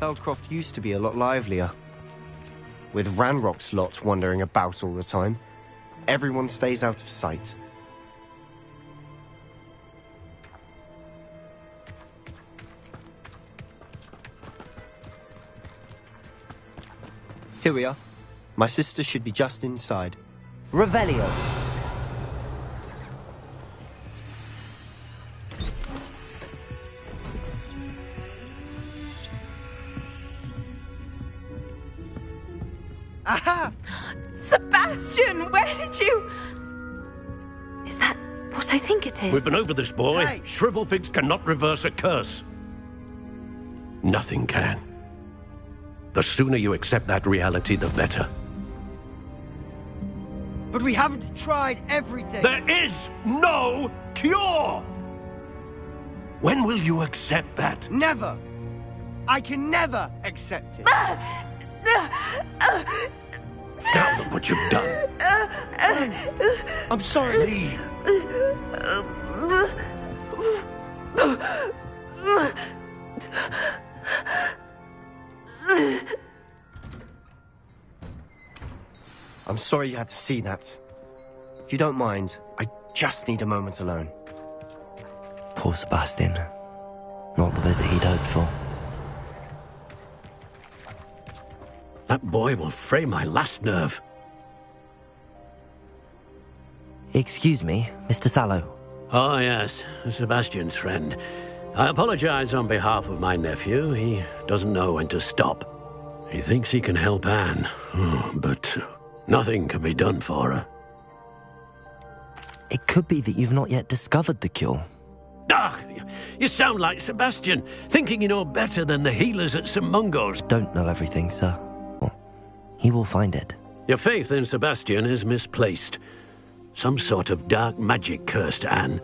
Feldcroft used to be a lot livelier. With Ranrock's lot wandering about all the time, everyone stays out of sight. Here we are. My sister should be just inside. Revelio. Aha! Sebastian, where did you... Is that what I think it is? We've been over this, boy. Hey. Shrivelfigs cannot reverse a curse. Nothing can. The sooner you accept that reality, the better. But we haven't tried everything. There is no cure! When will you accept that? Never. I can never accept it. Now look what you've done. I'm sorry. Leave. I'm sorry you had to see that. If you don't mind, I just need a moment alone. Poor Sebastian. Not the visit he'd hoped for. That boy will fray my last nerve. Excuse me, Mr. Sallow. Oh, yes, Sebastian's friend. I apologize on behalf of my nephew. He doesn't know when to stop. He thinks he can help Anne, but nothing can be done for her. It could be that you've not yet discovered the cure. Ah, you sound like Sebastian, thinking you know better than the healers at St. Mungo's. Don't know everything, sir. Well, he will find it. Your faith in Sebastian is misplaced. Some sort of dark magic cursed Anne,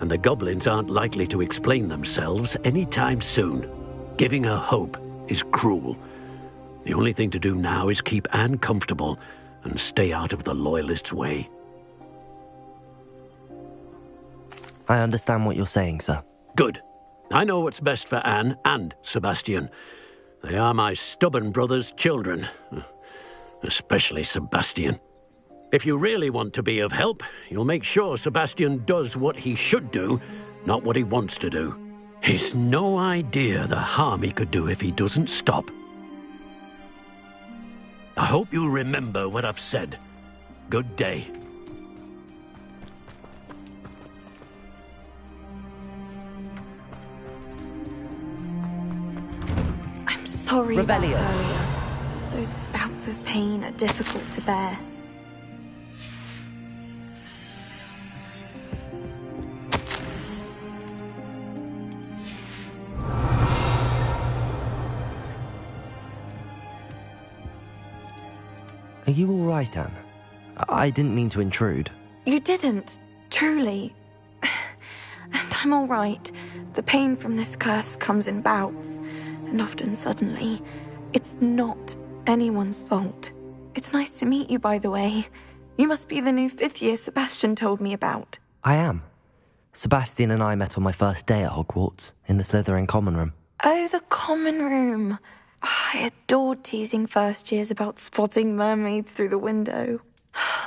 and the goblins aren't likely to explain themselves anytime soon. Giving her hope is cruel. The only thing to do now is keep Anne comfortable and stay out of the Loyalists' way. I understand what you're saying, sir. Good. I know what's best for Anne and Sebastian. They are my stubborn brother's children. Especially Sebastian. If you really want to be of help, you'll make sure Sebastian does what he should do, not what he wants to do. He's no idea the harm he could do if he doesn't stop. I hope you remember what I've said. Good day. I'm sorry Revelio. about earlier. Those bouts of pain are difficult to bear. Are you all right, Anne? I didn't mean to intrude. You didn't, truly. And I'm all right. The pain from this curse comes in bouts, and often suddenly. It's not anyone's fault. It's nice to meet you, by the way. You must be the new 5th year Sebastian told me about. I am. Sebastian and I met on my first day at Hogwarts, in the Slytherin common room. Oh, the common room. I adored teasing first years about spotting mermaids through the window.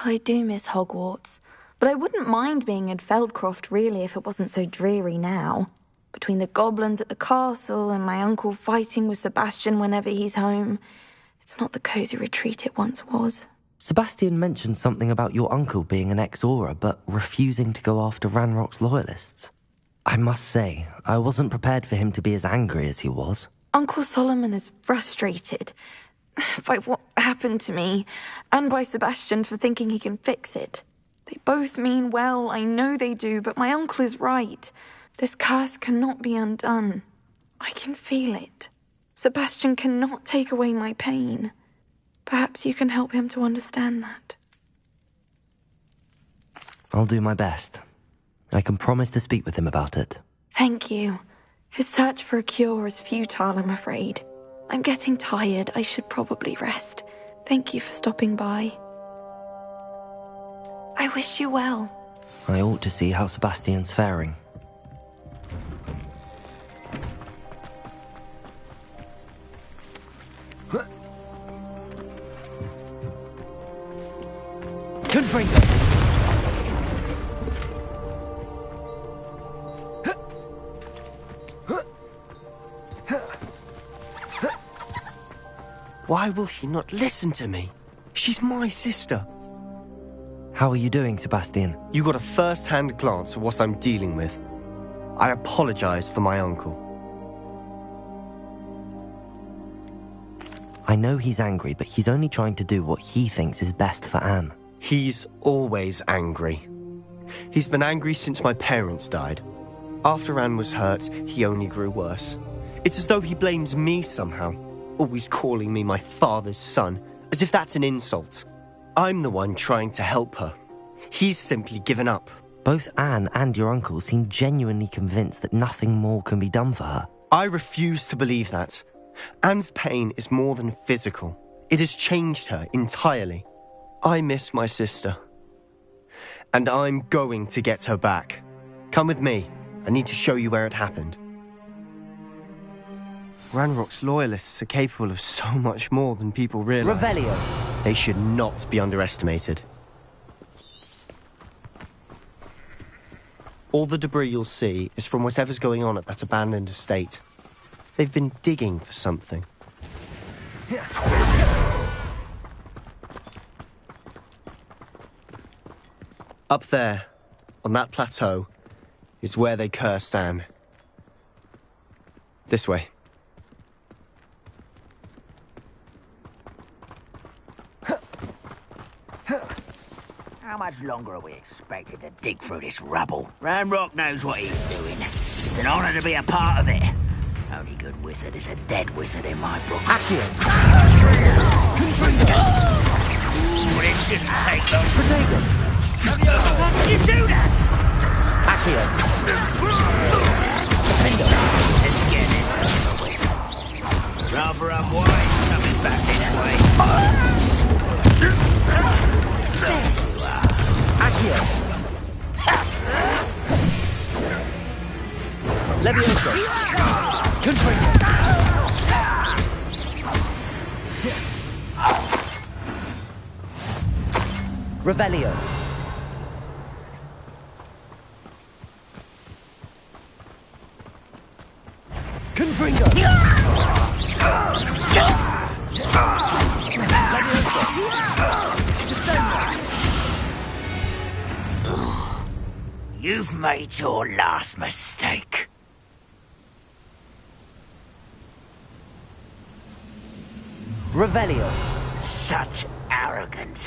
I do miss Hogwarts, but I wouldn't mind being in Feldcroft really if it wasn't so dreary now. Between the goblins at the castle and my uncle fighting with Sebastian whenever he's home, it's not the cosy retreat it once was. Sebastian mentioned something about your uncle being an ex-Auror, but refusing to go after Ranrock's loyalists. I must say, I wasn't prepared for him to be as angry as he was. Uncle Solomon is frustrated by what happened to me, and by Sebastian for thinking he can fix it. They both mean well, I know they do, but my uncle is right. This curse cannot be undone. I can feel it. Sebastian cannot take away my pain. Perhaps you can help him to understand that. I'll do my best. I can promise to speak with him about it. Thank you. His search for a cure is futile, I'm afraid. I'm getting tired. I should probably rest. Thank you for stopping by. I wish you well. I ought to see how Sebastian's faring. Confringo! Why will he not listen to me? She's my sister. How are you doing, Sebastian? You got a first-hand glance at what I'm dealing with. I apologize for my uncle. I know he's angry, but he's only trying to do what he thinks is best for Anne. He's always angry. He's been angry since my parents died. After Anne was hurt, he only grew worse. It's as though he blames me somehow, always calling me my father's son, as if that's an insult. I'm the one trying to help her. He's simply given up. Both Anne and your uncle seem genuinely convinced that nothing more can be done for her. I refuse to believe that. Anne's pain is more than physical. It has changed her entirely. I miss my sister. And I'm going to get her back. Come with me. I need to show you where it happened. Ranrock's loyalists are capable of so much more than people realize. Revelio! They should not be underestimated. All the debris you'll see is from whatever's going on at that abandoned estate. They've been digging for something. Up there, on that plateau, is where they cursed Anne. This way. How much longer are we expected to dig through this rubble? Ranrock knows what he's doing. It's an honor to be a part of it. Only good wizard is a dead wizard in my book. Accio! But it shouldn't take long. Protego! How can you do that? Accio! Let's get this over with. Rather unwise coming back this way. Accio! Levioso! Confringo! Revelio! Confringo! You've made your last mistake. Revelio! Such arrogance.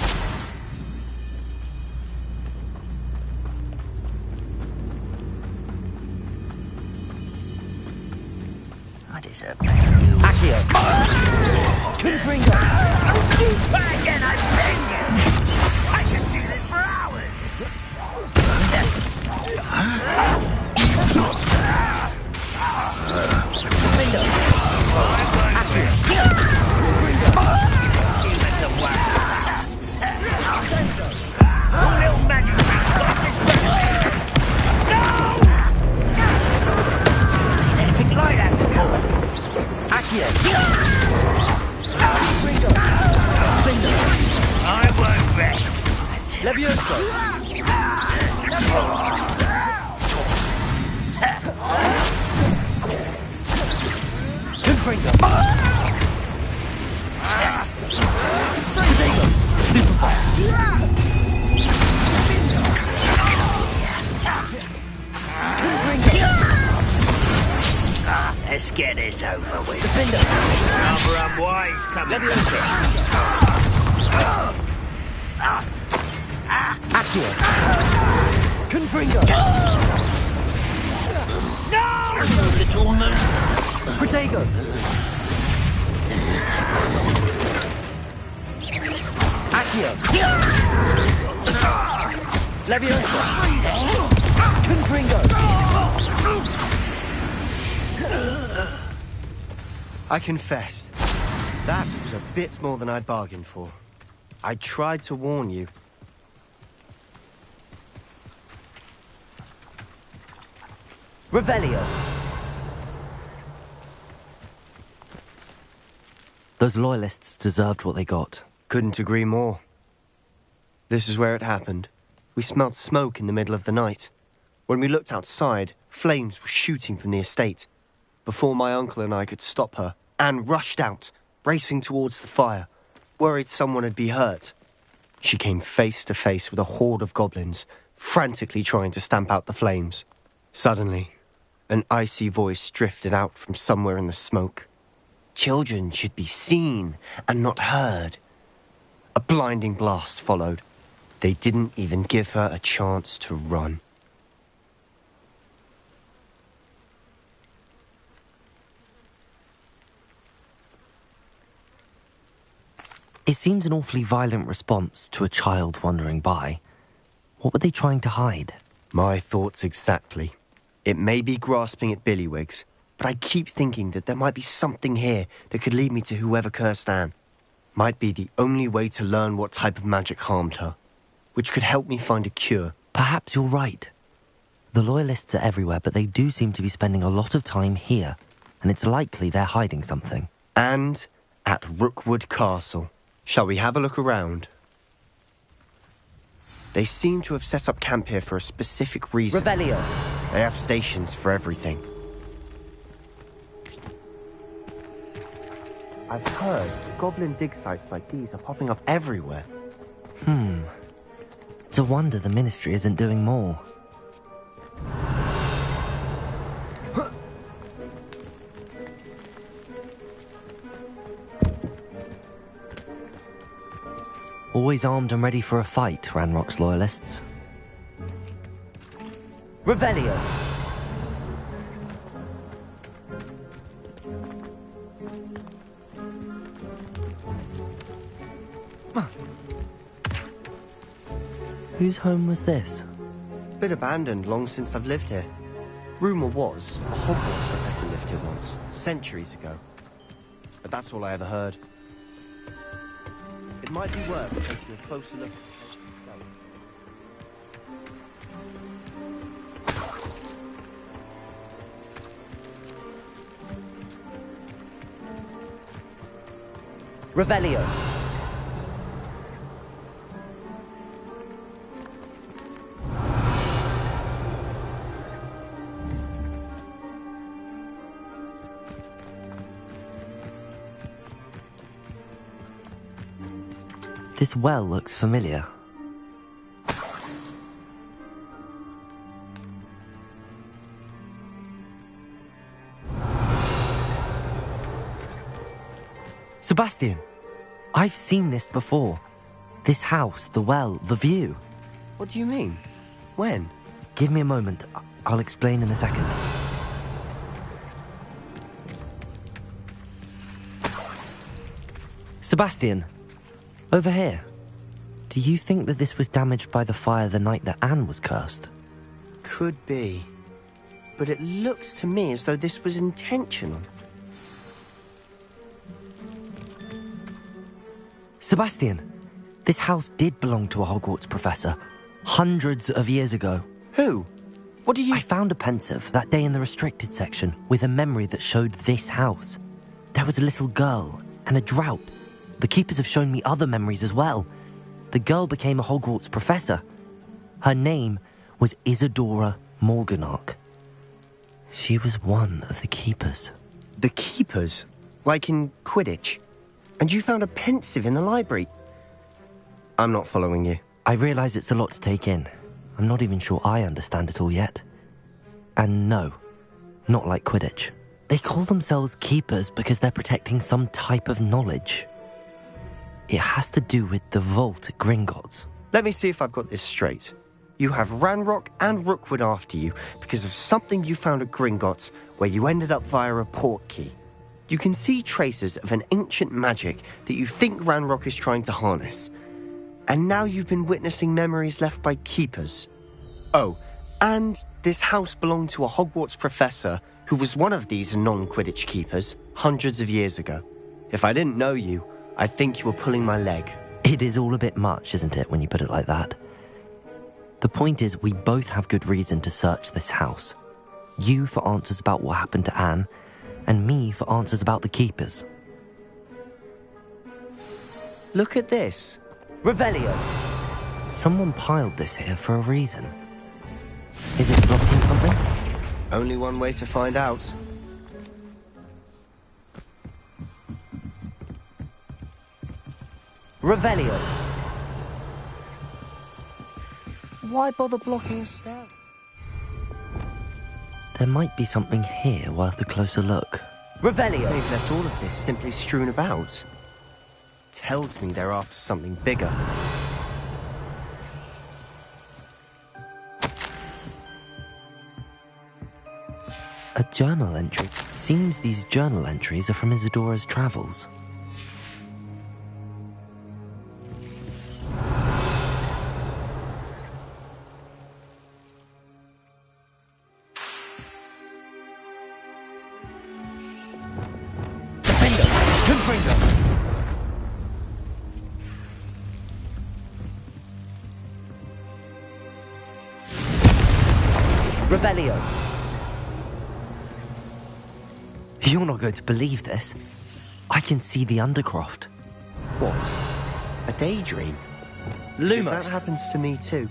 I deserve better than you. Accio! Confringo! Try again, I beg you! I can do this for hours! Little magic never seen anything like that before. Accio! I won't rest. Levioso! Confringo! Protego! Stupefy! Let's get this over with. Defender! Rather unwise coming. Accio! Confringo! No! Little man. Protego! Accio! Leviosa! Confringo! I confess, that was a bit more than I'd bargained for. I tried to warn you. Revelio! Those loyalists deserved what they got. Couldn't agree more. This is where it happened. We smelled smoke in the middle of the night. When we looked outside, flames were shooting from the estate. Before my uncle and I could stop her, Anne rushed out, racing towards the fire, worried someone had been hurt. She came face to face with a horde of goblins, frantically trying to stamp out the flames. Suddenly, an icy voice drifted out from somewhere in the smoke. Children should be seen and not heard. A blinding blast followed. They didn't even give her a chance to run. It seems an awfully violent response to a child wandering by. What were they trying to hide? My thoughts exactly. It may be grasping at Billywigs, but I keep thinking that there might be something here that could lead me to whoever cursed Anne. Might be the only way to learn what type of magic harmed her, which could help me find a cure. Perhaps you're right. The Loyalists are everywhere, but they do seem to be spending a lot of time here, and it's likely they're hiding something. And at Rookwood Castle. Shall we have a look around? They seem to have set up camp here for a specific reason. Revelio. They have stations for everything. I've heard goblin dig sites like these are popping up everywhere. It's a wonder the Ministry isn't doing more. Always armed and ready for a fight, Ranrock's Loyalists. Revelio! Whose home was this? Been abandoned long since I've lived here. Rumour was a Hogwarts professor lived here once, centuries ago. But that's all I ever heard. It might be worth taking a closer look. Revelio. This well looks familiar. Sebastian, I've seen this before. This house, the well, the view. What do you mean? When? Give me a moment. I'll explain in a second. Sebastian, over here. Do you think that this was damaged by the fire the night that Anne was cursed? Could be. But it looks to me as though this was intentional. Sebastian, this house did belong to a Hogwarts professor, hundreds of years ago. Who? What do you... I found a pensive that day in the restricted section with a memory that showed this house. There was a little girl and a drought. The keepers have shown me other memories as well. The girl became a Hogwarts professor. Her name was Isadora Morganach. She was one of the keepers. The keepers? Like in Quidditch? And you found a pensive in the library? I'm not following you. I realise it's a lot to take in. I'm not even sure I understand it all yet. And no, not like Quidditch. They call themselves keepers because they're protecting some type of knowledge. It has to do with the vault at Gringotts. Let me see if I've got this straight. You have Ranrock and Rookwood after you because of something you found at Gringotts where you ended up via a portkey. You can see traces of an ancient magic that you think Ranrock is trying to harness. And now you've been witnessing memories left by keepers. Oh, and this house belonged to a Hogwarts professor who was one of these non-Quidditch keepers hundreds of years ago. If I didn't know you, I'd think you were pulling my leg. It is all a bit much, isn't it, when you put it like that? The point is, we both have good reason to search this house. You for answers about what happened to Anne, and me for answers about the keepers. Look at this. Revelio. Someone piled this here for a reason. Is it blocking something? Only one way to find out. Revelio! Why bother blocking a stair? There might be something here worth a closer look. Revelio! They've left all of this simply strewn about. Tells me they're after something bigger. A journal entry. Seems these journal entries are from Isadora's travels. Revelio! You're not going to believe this. I can see the Undercroft. What? A daydream? Lumos! That happens to me too.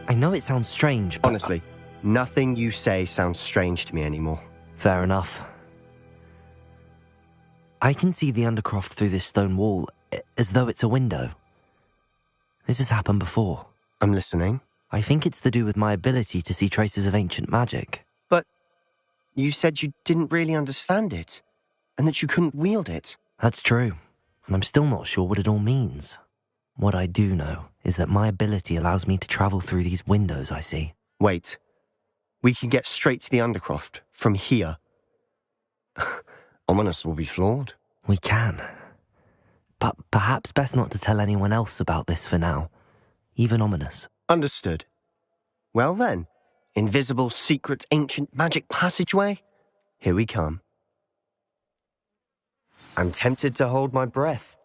I know it sounds strange, but... Honestly, nothing you say sounds strange to me anymore. Fair enough. I can see the Undercroft through this stone wall, as though it's a window. This has happened before. I'm listening. I think it's to do with my ability to see traces of ancient magic. But you said you didn't really understand it, and that you couldn't wield it. That's true, and I'm still not sure what it all means. What I do know is that my ability allows me to travel through these windows I see. Wait. We can get straight to the Undercroft from here. Ominous will be floored. We can. But perhaps best not to tell anyone else about this for now. Even Ominous. Understood. Well then, invisible, secret, ancient magic passageway? Here we come. I'm tempted to hold my breath.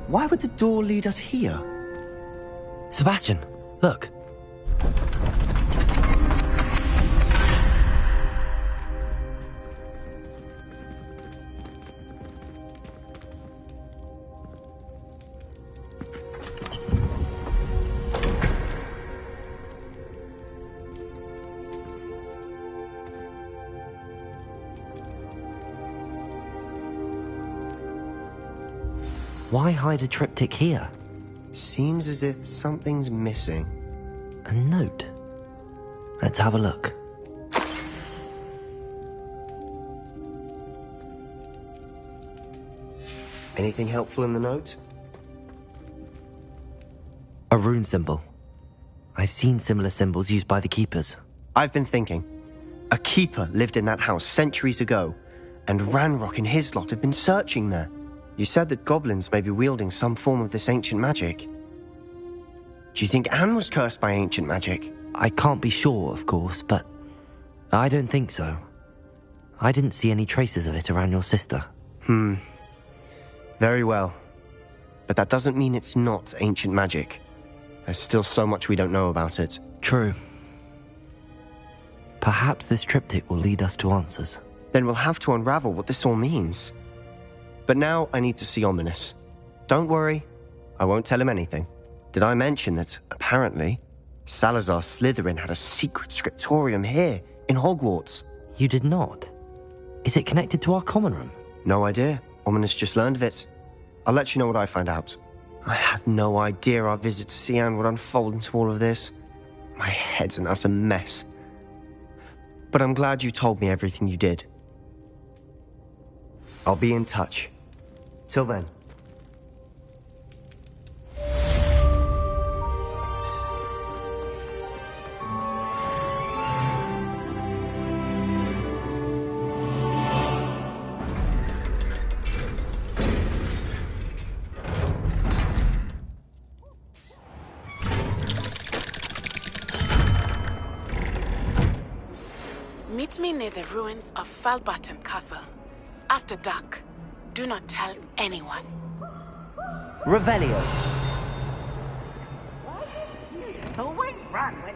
Why would the door lead us here? Sebastian, look. Why hide a triptych here? Seems as if something's missing. A note. Let's have a look. Anything helpful in the note? A rune symbol. I've seen similar symbols used by the keepers. I've been thinking. A keeper lived in that house centuries ago, and Ranrock and his lot have been searching there. You said that goblins may be wielding some form of this ancient magic. Do you think Anne was cursed by ancient magic? I can't be sure, of course, but I don't think so. I didn't see any traces of it around your sister. Very well. But that doesn't mean it's not ancient magic. There's still so much we don't know about it. True. Perhaps this triptych will lead us to answers. Then we'll have to unravel what this all means. But now I need to see Ominous. Don't worry, I won't tell him anything. Did I mention that, apparently, Salazar Slytherin had a secret scriptorium here, in Hogwarts? You did not? Is it connected to our common room? No idea. Ominous just learned of it. I'll let you know what I find out. I had no idea our visit to Cian would unfold into all of this. My head's an utter mess. But I'm glad you told me everything you did. I'll be in touch. Till then. Meet me near the ruins of Falbaton Castle. After dark. Do not tell anyone. Revelio. Always run when...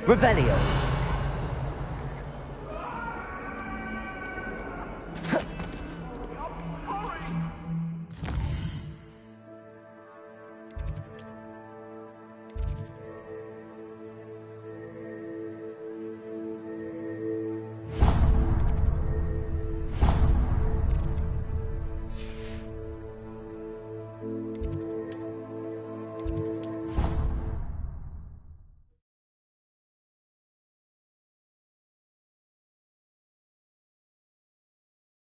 Revelio.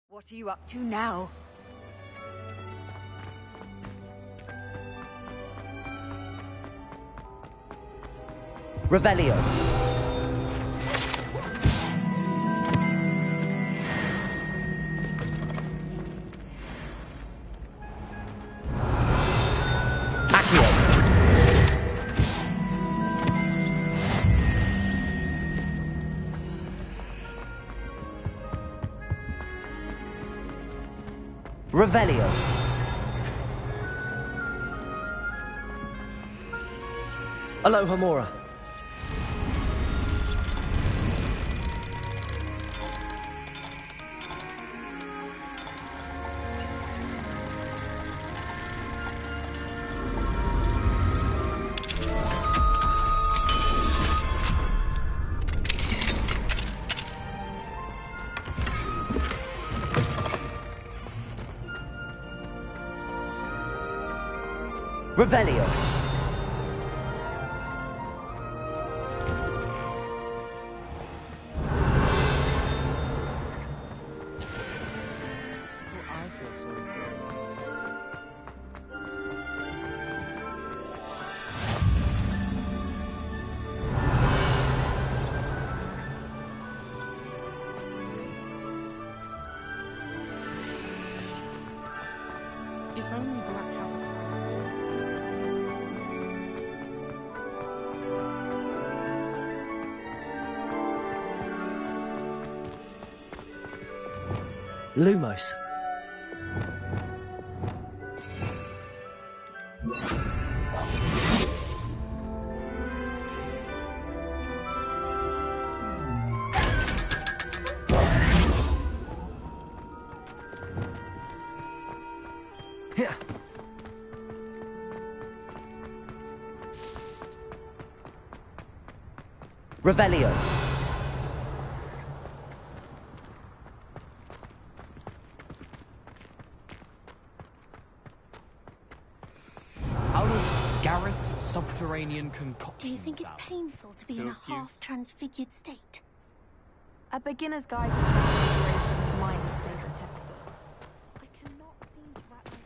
What are you up to now? Revelio. Accio. Revelio. Aloha Mora. Revelio. If only Black Havoc. Lumos. Here. Revelio. How does Garrett's subterranean concoction Do you think it's sound? painful to be in a half-transfigured state? A beginner's guide to transfiguration is Miner's favorite textbook. I cannot seem to wrap my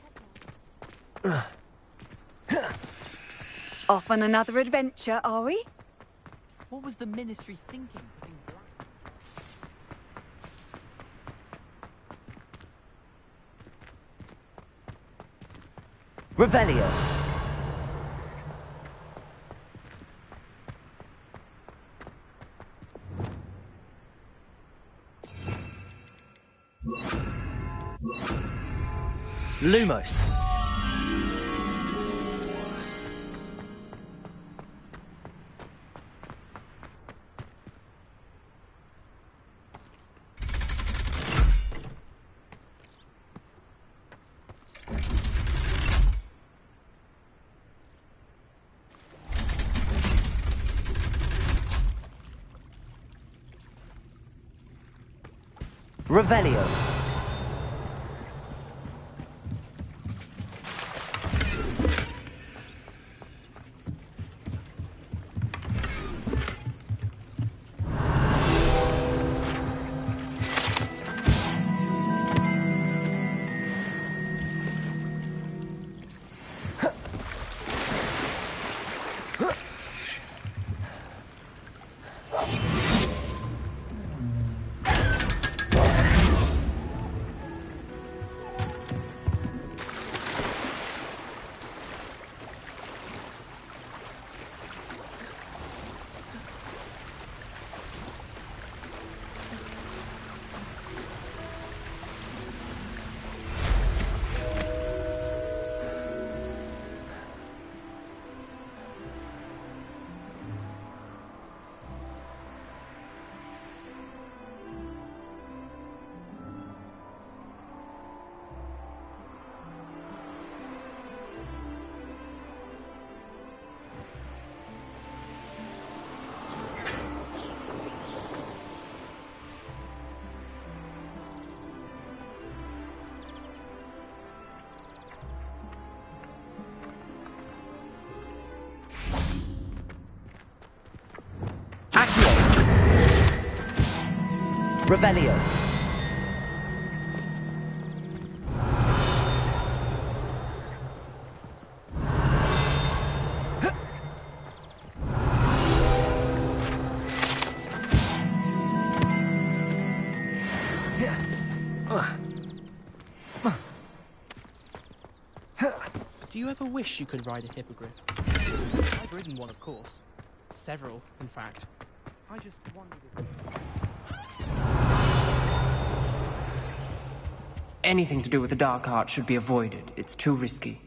head around. Off on another adventure, are we? What was the Ministry thinking? Putting black... Revelio. Lumos. Revelio. Revelio. Do you ever wish you could ride a hippogriff? I've ridden one, of course. Several, in fact. I just wondered if... Anything to do with the dark art should be avoided. It's too risky.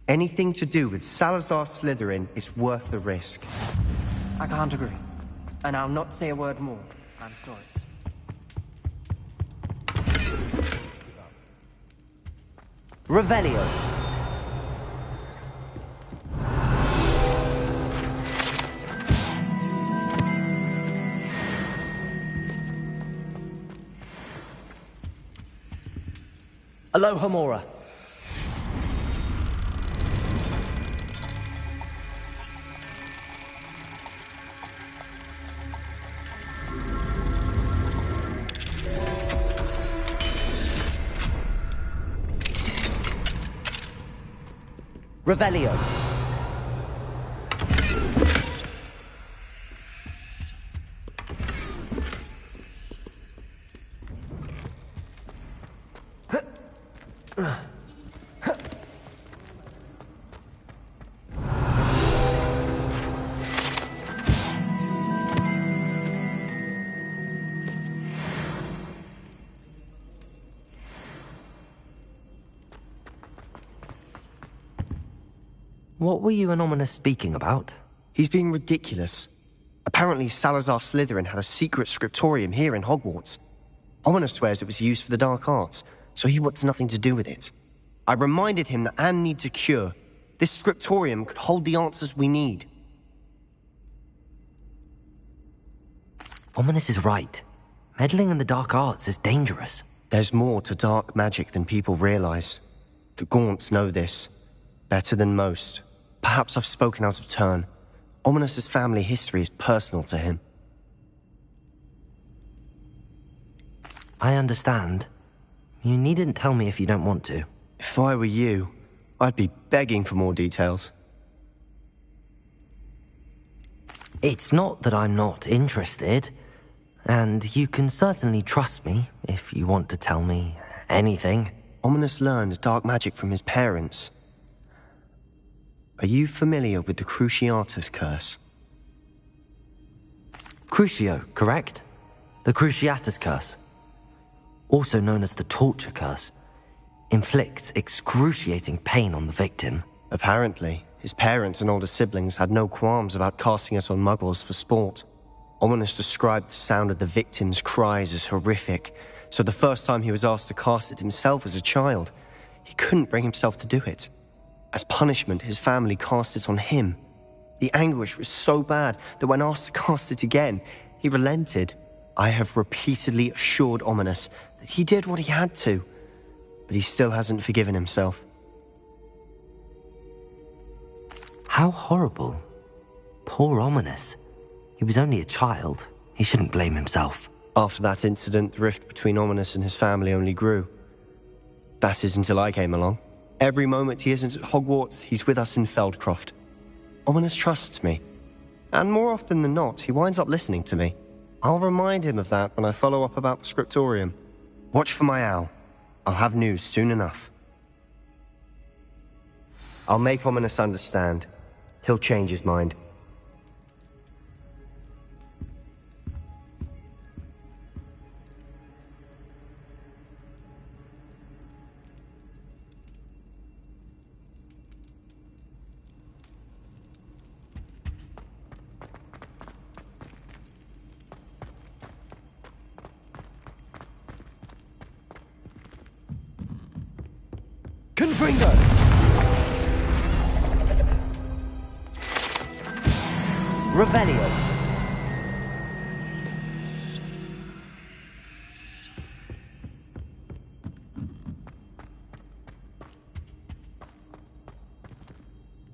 Anything to do with Salazar Slytherin is worth the risk. I can't agree. And I'll not say a word more. I'm sorry. Revelio. Aloha Mora. Revelio. What were you and Ominous speaking about? He's being ridiculous. Apparently Salazar Slytherin had a secret scriptorium here in Hogwarts. Ominous swears it was used for the dark arts, so he wants nothing to do with it. I reminded him that Anne needs a cure. This scriptorium could hold the answers we need. Ominous is right. Meddling in the dark arts is dangerous. There's more to dark magic than people realize. The Gaunts know this. Better than most. Perhaps I've spoken out of turn. Ominous's family history is personal to him. I understand. You needn't tell me if you don't want to. If I were you, I'd be begging for more details. It's not that I'm not interested. And you can certainly trust me if you want to tell me anything. Ominous learned dark magic from his parents. Are you familiar with the Cruciatus curse? Crucio, correct? The Cruciatus curse. Also known as the torture curse. Inflicts excruciating pain on the victim. Apparently, his parents and older siblings had no qualms about casting it on muggles for sport. Ominous described the sound of the victim's cries as horrific, so the first time he was asked to cast it himself as a child, he couldn't bring himself to do it. As punishment, his family cast it on him. The anguish was so bad that when asked to cast it again, he relented. I have repeatedly assured Ominous that he did what he had to, but he still hasn't forgiven himself. How horrible. Poor Ominous. He was only a child. He shouldn't blame himself. After that incident, the rift between Ominous and his family only grew. That is until I came along. Every moment he isn't at Hogwarts, he's with us in Feldcroft. Ominous trusts me. And more often than not, he winds up listening to me. I'll remind him of that when I follow up about the scriptorium. Watch for my owl. I'll have news soon enough. I'll make Ominous understand. He'll change his mind. Confringo! Revelio.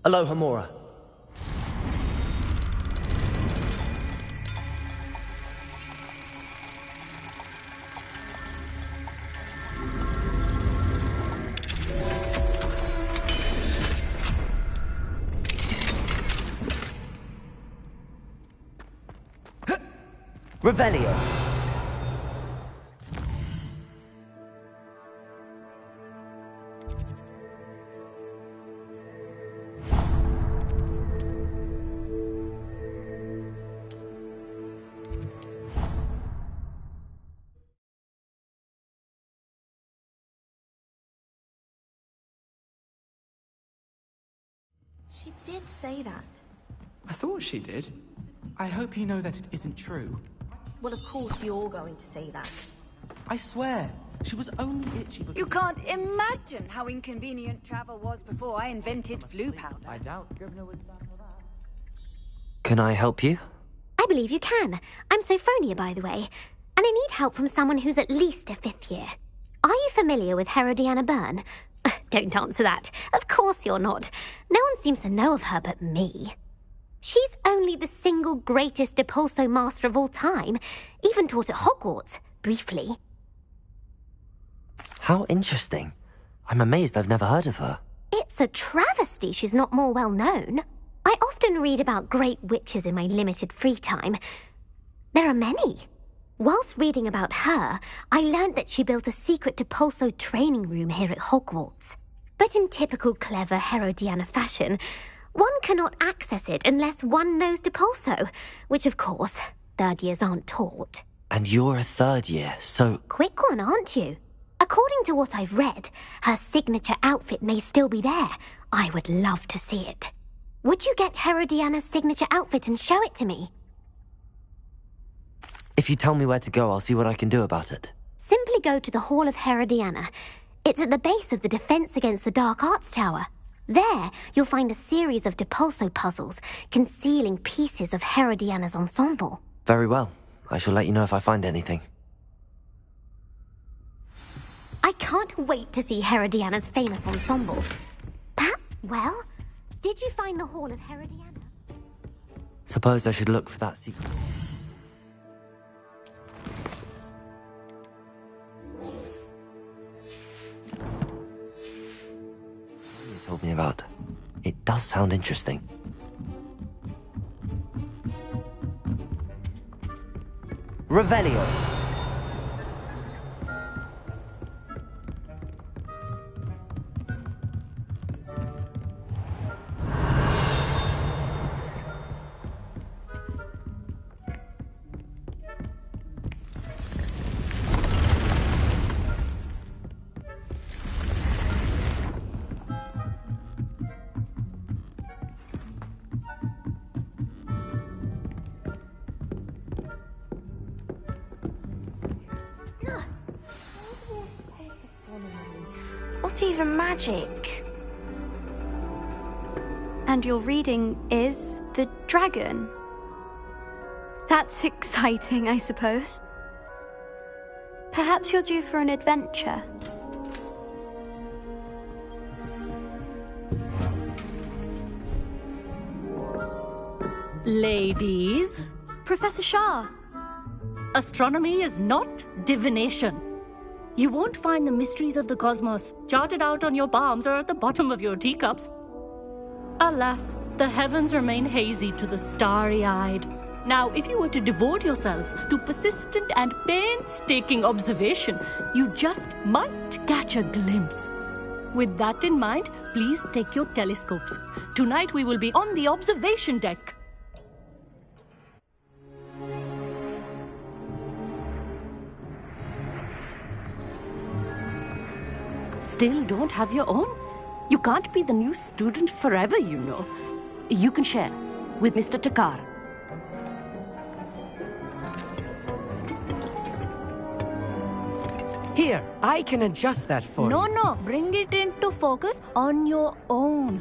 Aloha Mora. Revelio. She did say that. I thought she did. I hope you know that it isn't true. Well, of course you're going to say that. I swear, she was only itchy because... You can't imagine how inconvenient travel was before I invented flu powder. I doubt Governor would stand for that. Can I help you? I believe you can. I'm Sophronia, by the way. And I need help from someone who's at least a 5th year. Are you familiar with Herodiana Byrne? Don't answer that. Of course you're not. No one seems to know of her but me. She's only the single greatest Depulso master of all time. Even taught at Hogwarts, briefly. How interesting. I'm amazed I've never heard of her. It's a travesty she's not more well known. I often read about great witches in my limited free time. There are many. Whilst reading about her, I learnt that she built a secret Depulso training room here at Hogwarts. But in typical clever Herodiana fashion, one cannot access it unless one knows Depulso, which of course, 3rd years aren't taught. And you're a 3rd year, so... Quick one, aren't you? According to what I've read, her signature outfit may still be there. I would love to see it. Would you get Herodiana's signature outfit and show it to me? If you tell me where to go, I'll see what I can do about it. Simply go to the Hall of Herodiana. It's at the base of the Defense Against the Dark Arts Tower. There, you'll find a series of Depulso puzzles concealing pieces of Herodiana's ensemble. Very well. I shall let you know if I find anything. I can't wait to see Herodiana's famous ensemble. Well, did you find the Hall of Herodiana? Suppose I should look for that secret. You told me about. It does sound interesting. Revelio. It's not even magic. And your reading is the dragon. That's exciting, I suppose. Perhaps you're due for an adventure. Ladies. Professor Shah. Astronomy is not divination. You won't find the mysteries of the cosmos charted out on your palms or at the bottom of your teacups. Alas, the heavens remain hazy to the starry-eyed. Now, if you were to devote yourselves to persistent and painstaking observation, you just might catch a glimpse. With that in mind, please take your telescopes. Tonight we will be on the observation deck. Still don't have your own? You can't be the new student forever, you know. You can share with Mr. Takar. Here, I can adjust that for you. No, bring it into focus on your own.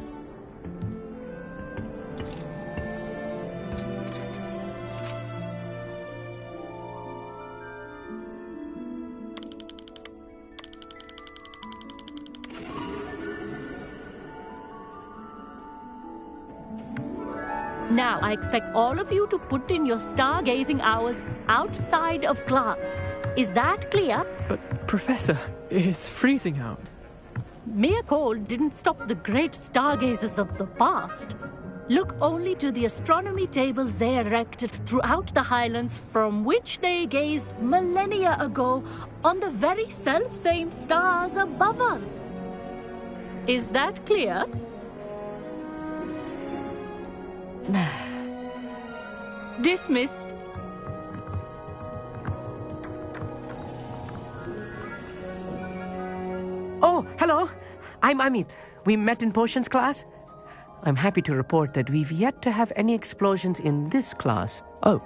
Now, I expect all of you to put in your stargazing hours outside of class. Is that clear? But, Professor, it's freezing out. Mere cold didn't stop the great stargazers of the past. Look only to the astronomy tables they erected throughout the Highlands, from which they gazed millennia ago on the very self-same stars above us. Is that clear? Dismissed. Oh, hello. I'm Amit. We met in potions class. I'm happy to report that we've yet to have any explosions in this class. Oh,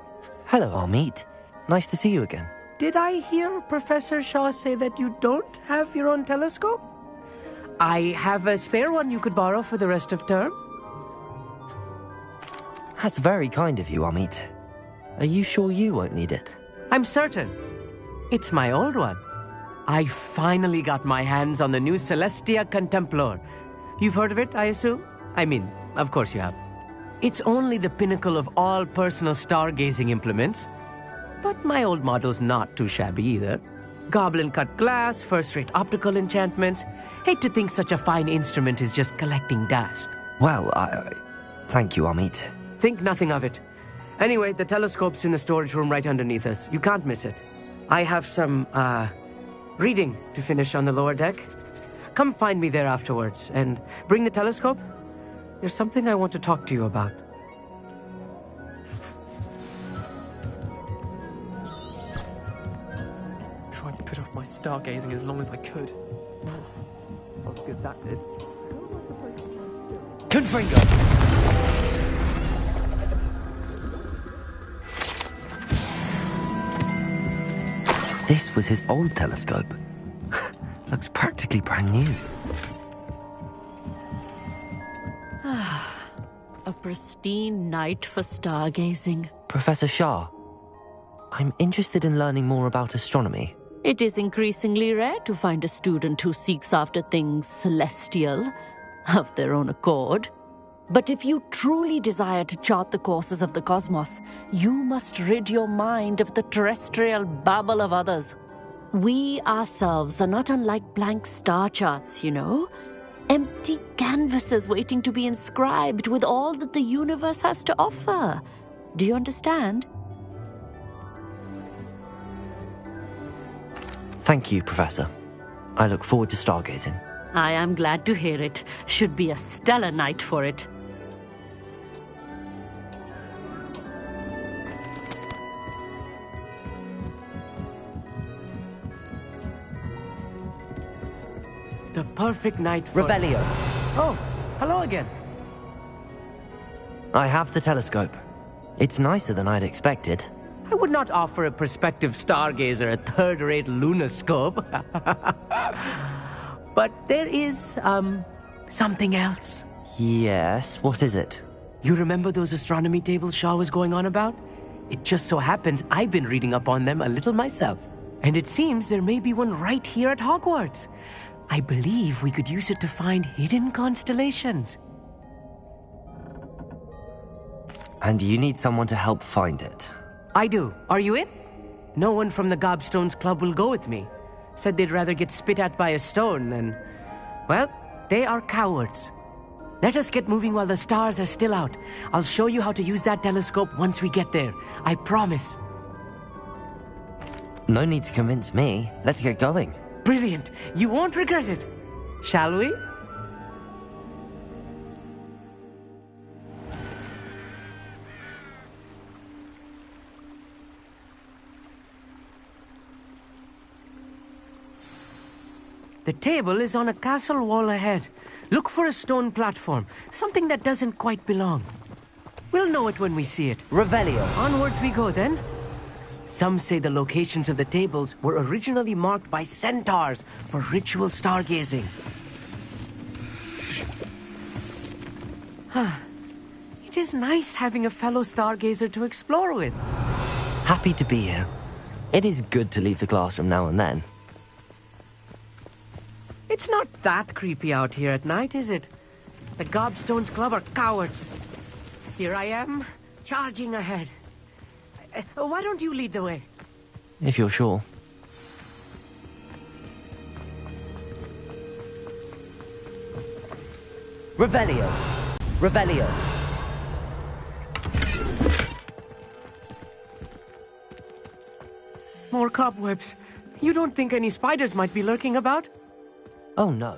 hello, Amit. Nice to see you again. Did I hear Professor Shaw say that you don't have your own telescope? I have a spare one you could borrow for the rest of term. That's very kind of you, Amit. Are you sure you won't need it? I'm certain. It's my old one. I finally got my hands on the new Celestia Contemplar. You've heard of it, I assume? I mean, of course you have. It's only the pinnacle of all personal stargazing implements. But my old model's not too shabby either. Goblin-cut glass, first-rate optical enchantments. Hate to think such a fine instrument is just collecting dust. Well, thank you, Amit. Think nothing of it. Anyway, the telescope's in the storage room right underneath us. You can't miss it. I have some, reading to finish on the lower deck. Come find me there afterwards, and bring the telescope. There's something I want to talk to you about. Tried to put off my stargazing as long as I could. How good that did. Confringo! This was his old telescope. Looks practically brand new. A pristine night for stargazing. Professor Shah, I'm interested in learning more about astronomy. It is increasingly rare to find a student who seeks after things celestial, of their own accord. But if you truly desire to chart the courses of the cosmos, you must rid your mind of the terrestrial babble of others. We ourselves are not unlike blank star charts, you know. Empty canvases waiting to be inscribed with all that the universe has to offer. Do you understand? Thank you, Professor. I look forward to stargazing. I am glad to hear it. Should be a stellar night for it. The perfect night for... Revelio. Oh, hello again. I have the telescope. It's nicer than I'd expected. I would not offer a prospective stargazer a third-rate lunoscope. But there is, something else. Yes, what is it? You remember those astronomy tables Shaw was going on about? It just so happens I've been reading up on them a little myself. And it seems there may be one right here at Hogwarts. I believe we could use it to find hidden constellations. And you need someone to help find it? I do. Are you in? No one from the Gobstones Club will go with me. Said they'd rather get spit at by a stone than... Well, they are cowards. Let us get moving while the stars are still out. I'll show you how to use that telescope once we get there. I promise. No need to convince me. Let's get going. Brilliant. You won't regret it. Shall we? The table is on a castle wall ahead. Look for a stone platform, something that doesn't quite belong. We'll know it when we see it. Revelio. Onwards we go then. Some say the locations of the tables were originally marked by centaurs for ritual stargazing. It is nice having a fellow stargazer to explore with. Happy to be here. It is good to leave the classroom now and then. It's not that creepy out here at night, is it? The Gobstones Club are cowards. Here I am, charging ahead. Why don't you lead the way? If you're sure. Revelio. Revelio. More cobwebs. You don't think any spiders might be lurking about? Oh no.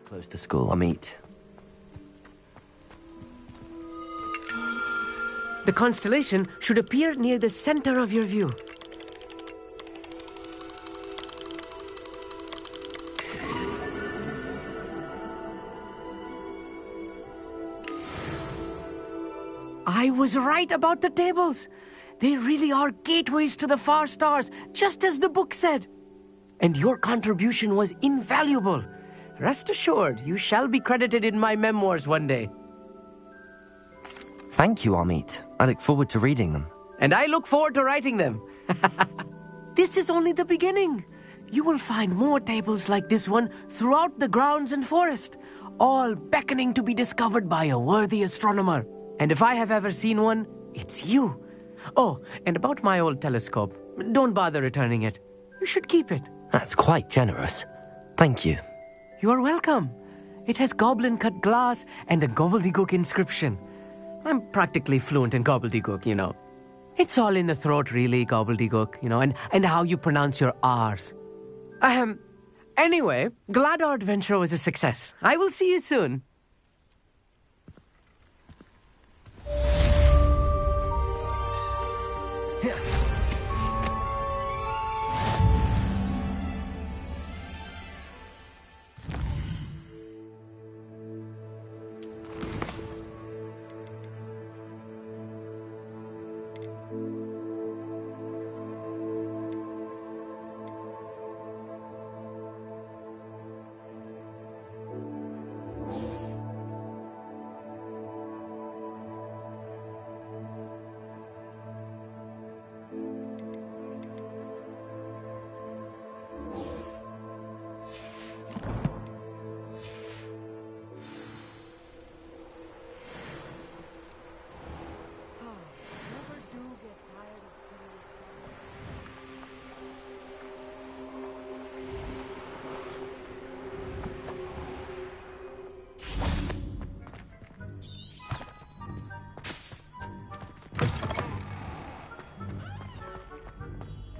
Close to school, I'll meet. The constellation should appear near the center of your view. I was right about the tables. They really are gateways to the far stars, just as the book said. And your contribution was invaluable. Rest assured, you shall be credited in my memoirs one day. Thank you, Amit. I look forward to reading them. And I look forward to writing them. This is only the beginning. You will find more tables like this one throughout the grounds and forest, all beckoning to be discovered by a worthy astronomer. And if I have ever seen one, it's you. Oh, and about my old telescope, don't bother returning it. You should keep it. That's quite generous. Thank you. You are welcome. It has goblin-cut glass and a gobbledygook inscription. I'm practically fluent in gobbledygook, you know. It's all in the throat, really, gobbledygook, you know, and how you pronounce your R's. Anyway, glad our adventure was a success. I will see you soon.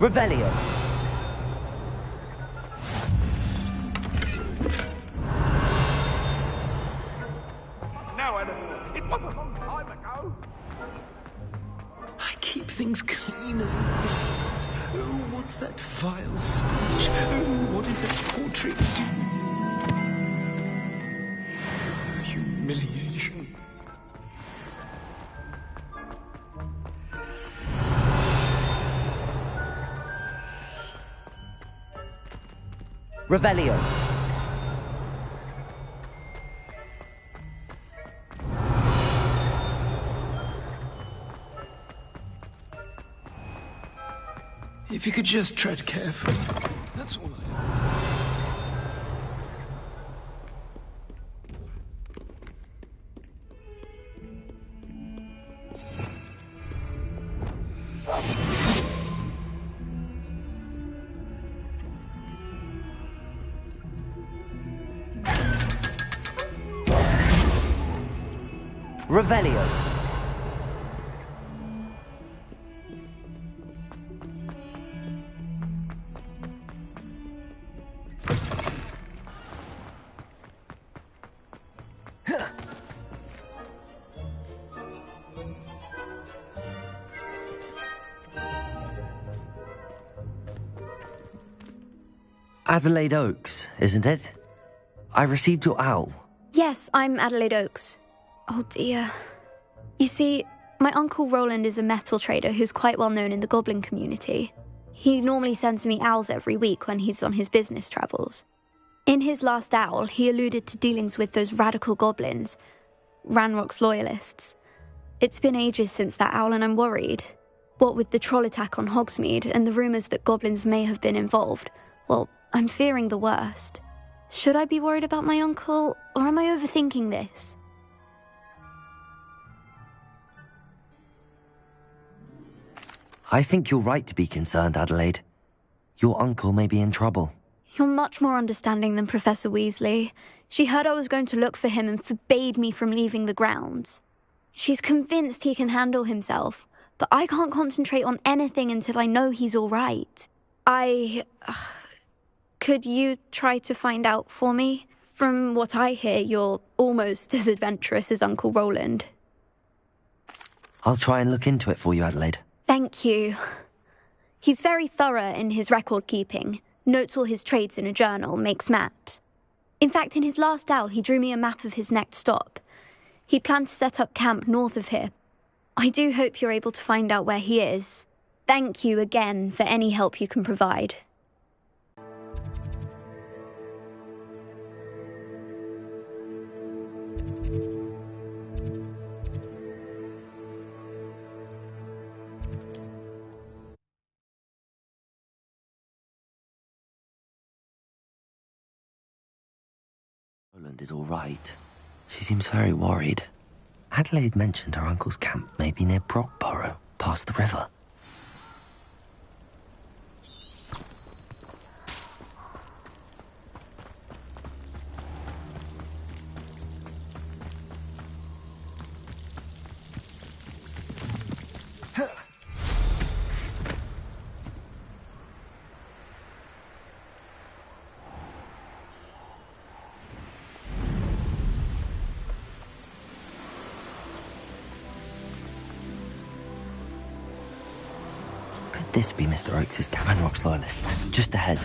Revelio. Now, Animal, it was a long time ago. I keep things clean as a whistle. Oh, what's that vile stench? Oh, what is that portrait doing? Humiliation. Revelio. If you could just tread carefully. That's all I... Revelio. Adelaide Oaks, isn't it? I received your owl. Yes, I'm Adelaide Oaks. Oh dear. You see, my Uncle Roland is a metal trader who's quite well known in the goblin community. He normally sends me owls every week when he's on his business travels. In his last owl, he alluded to dealings with those radical goblins, Ranrock's loyalists. It's been ages since that owl and I'm worried. What with the troll attack on Hogsmeade and the rumours that goblins may have been involved, well, I'm fearing the worst. Should I be worried about my uncle, or am I overthinking this? I think you're right to be concerned, Adelaide. Your uncle may be in trouble. You're much more understanding than Professor Weasley. She heard I was going to look for him and forbade me from leaving the grounds. She's convinced he can handle himself, but I can't concentrate on anything until I know he's all right. Could you try to find out for me? From what I hear, you're almost as adventurous as Uncle Roland. I'll try and look into it for you, Adelaide. Thank you. He's very thorough in his record keeping, notes all his trades in a journal, makes maps. In fact, in his last owl, he drew me a map of his next stop. He planned to set up camp north of here. I do hope you're able to find out where he is. Thank you again for any help you can provide. Roland is all right. She seems very worried. Adelaide mentioned her uncle's camp may be near Brockborough, past the river. This be Mr. Oakes' Tavern Rock's loyalists. Just ahead.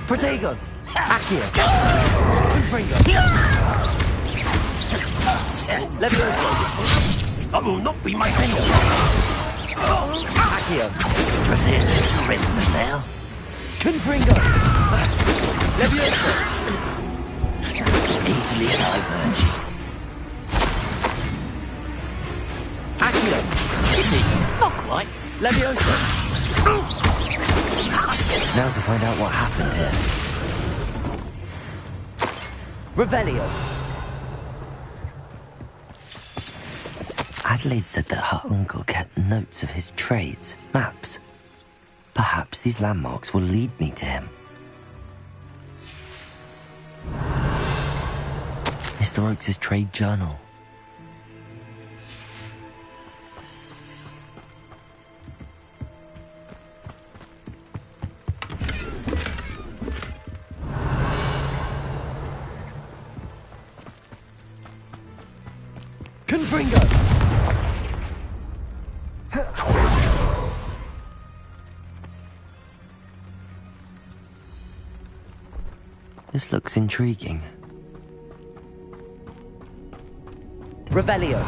Protego! Accio! Confringo! Levioso! I will not be my finger! Accio! Prepare to surrender now. Confringo! Levioso! Easily diverged. Accio! Kitty! Not quite. Levioso! Now to find out what happened here. Revelio! Adelaide said that her uncle kept notes of his trades, maps. Perhaps these landmarks will lead me to him. Mr. Oakes' trade journal. Confringo! This looks intriguing. Revelio.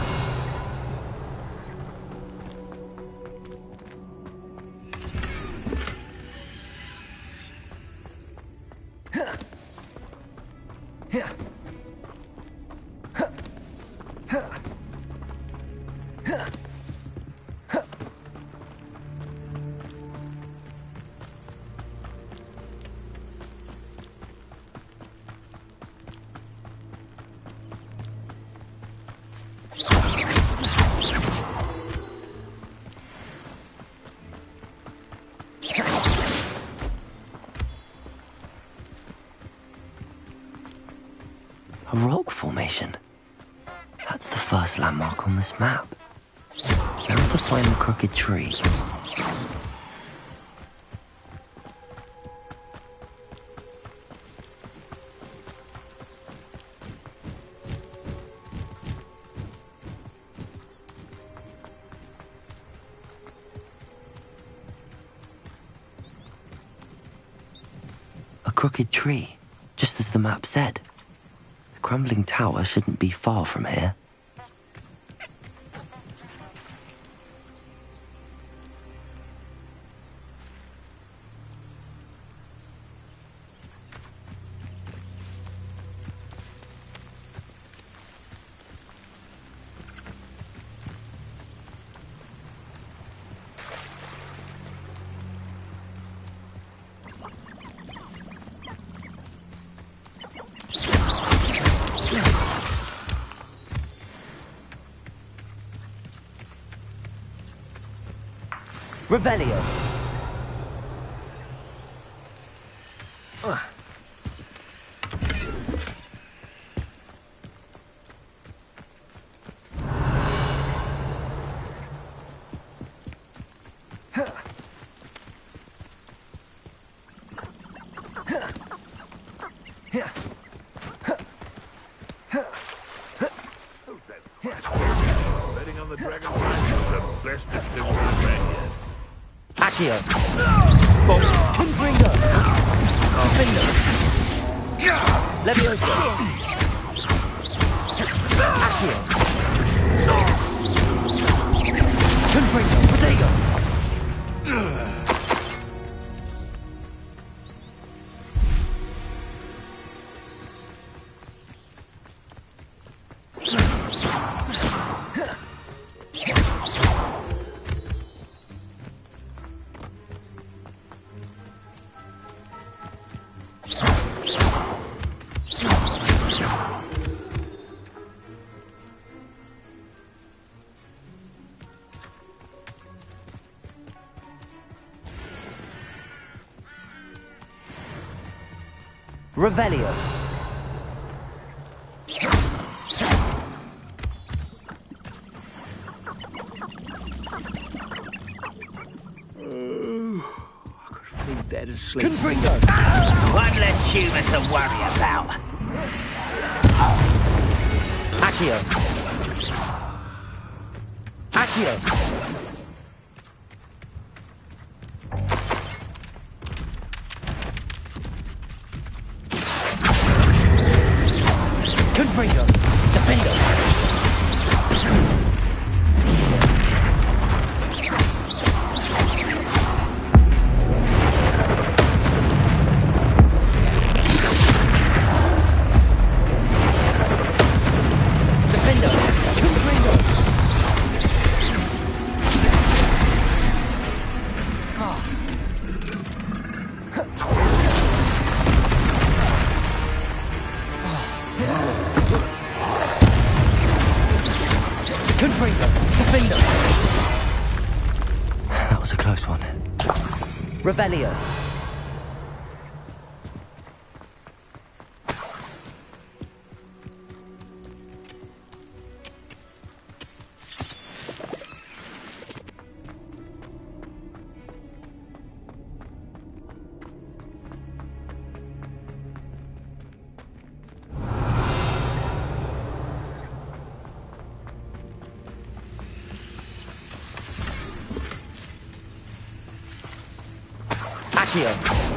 formation. That's the first landmark on this map. Now to find the crooked tree. A crooked tree, just as the map said. The crumbling tower shouldn't be far from here. Revelio. Betting on the dragon is the best decision I've made yet. Accio. Confringo. Finger. Leviosa. Accio. Confringo. Protego. Revelio. Dead asleep. Confringo. One less human to worry about. Accio. Accio. Confringo. Defendo. That was a close one. Revelio. Accio.